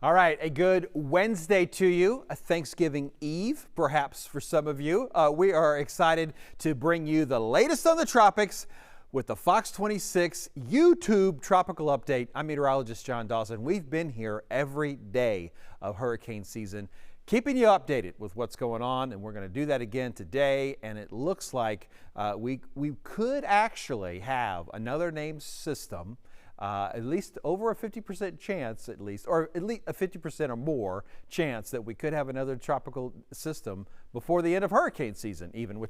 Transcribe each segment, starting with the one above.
All right, a good Wednesday to you, a Thanksgiving Eve, perhaps for some of you. We are excited to bring you the latest on the tropics with the Fox 26 YouTube Tropical Update. I'm meteorologist John Dawson. We've been here every day of hurricane season, keeping you updated with what's going on, and we're going to do that again today. And it looks like we could actually have another named system. At least over a 50% chance, or at least a 50% or more chance that we could have another tropical system before the end of hurricane season, even,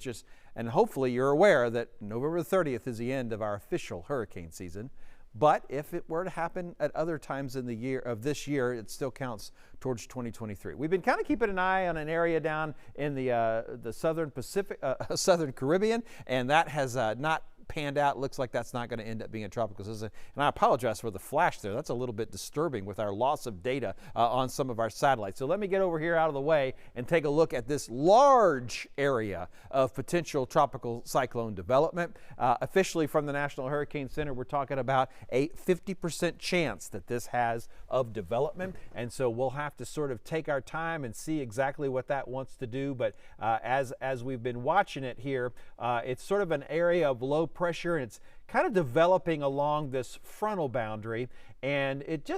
and hopefully you're aware that November 30th is the end of our official hurricane season. But if it were to happen at other times in the year of this year, it still counts towards 2023. We've been kind of keeping an eye on an area down in the southern Pacific, southern Caribbean, and that has not panned out. Looks like that's not going to end up being a tropical system. And I apologize for the flash there. That's a little bit disturbing with our loss of data on some of our satellites. So let me get over here out of the way and take a look at this large area of potential tropical cyclone development. Officially from the National Hurricane Center, we're talking about a 50% chance that this has of development. And so we'll have to sort of take our time and see exactly what that wants to do. But as we've been watching it here, it's sort of an area of low pressure, and it's kind of developing along this frontal boundary, and it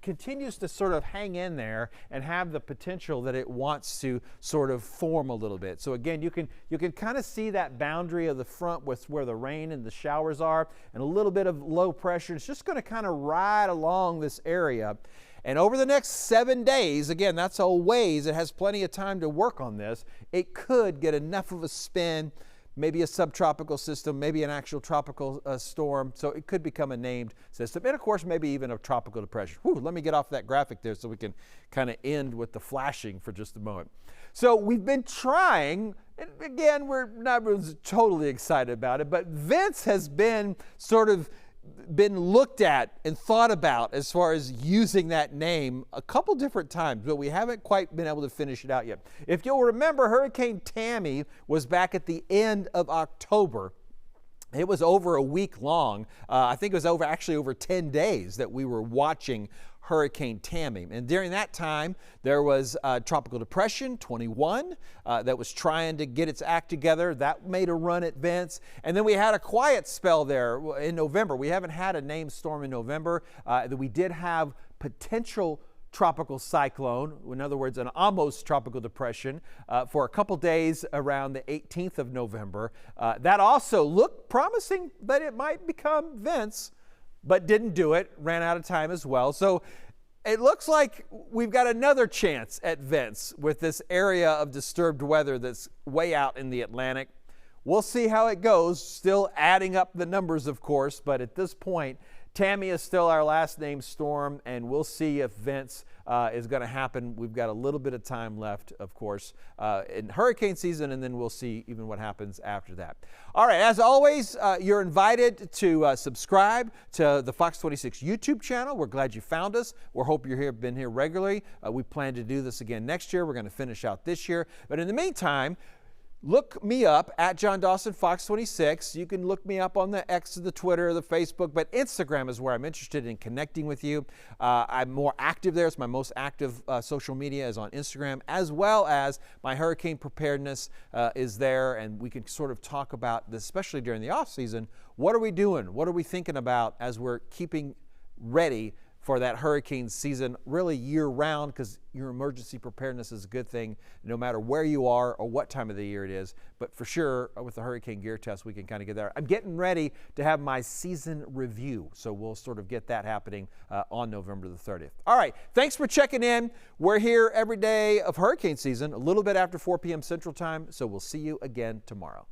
continues to sort of hang in there and have the potential that it wants to sort of form a little bit. So again, you can kind of see that boundary of the front with where the rain and the showers are, and a little bit of low pressure. It's just going to kind of ride along this area. And over the next 7 days, again, that's a ways, it has plenty of time to work on this. It could get enough of a spin, maybe a subtropical system, maybe an actual tropical storm, so it could become a named system, and of course maybe even a tropical depression. Whew, let me get off that graphic there so we can kind of end with the flashing for just a moment. So we've been trying, and again, we're not totally excited about it, but Vince has been looked at and thought about as far as using that name a couple different times, but we haven't quite been able to finish it out yet. If you'll remember, Hurricane Tammy was back at the end of October. It was over a week long. I think it was actually over 10 days that we were watching Hurricane Tammy. And during that time, there was Tropical Depression 21 that was trying to get its act together. That made a run at Vince. And then we had a quiet spell there in November. We haven't had a named storm in November. We did have potential tropical cyclone, in other words, an almost tropical depression for a couple days around the 18th of November. That also looked promising that it might become Vince, but didn't do it, ran out of time as well. So it looks like we've got another chance at Vince with this area of disturbed weather that's way out in the Atlantic. We'll see how it goes, still adding up the numbers, of course, but at this point, Tammy is still our last named storm, and we'll see if Vince is going to happen. We've got a little bit of time left, of course, in hurricane season, and then we'll see even what happens after that. All right, as always, you're invited to subscribe to the Fox 26 YouTube channel. We're glad you found us. We hope you're been here regularly. We plan to do this again next year. We're going to finish out this year. But in the meantime, look me up at John Dawson Fox 26. You can look me up on the X, the Twitter, the Facebook, but Instagram is where I'm interested in connecting with you. I'm more active there. It's my most active social media is on Instagram, as well as my hurricane preparedness is there, and we can sort of talk about this, especially during the off season. What are we doing? What are we thinking about as we're keeping ready for that hurricane season, really year-round, because your emergency preparedness is a good thing no matter where you are or what time of the year it is. But for sure, with the hurricane gear test, we can kind of get there. I'm getting ready to have my season review, so we'll sort of get that happening on November the 30th. All right, thanks for checking in. We're here every day of hurricane season, a little bit after 4 p.m. Central Time, so we'll see you again tomorrow.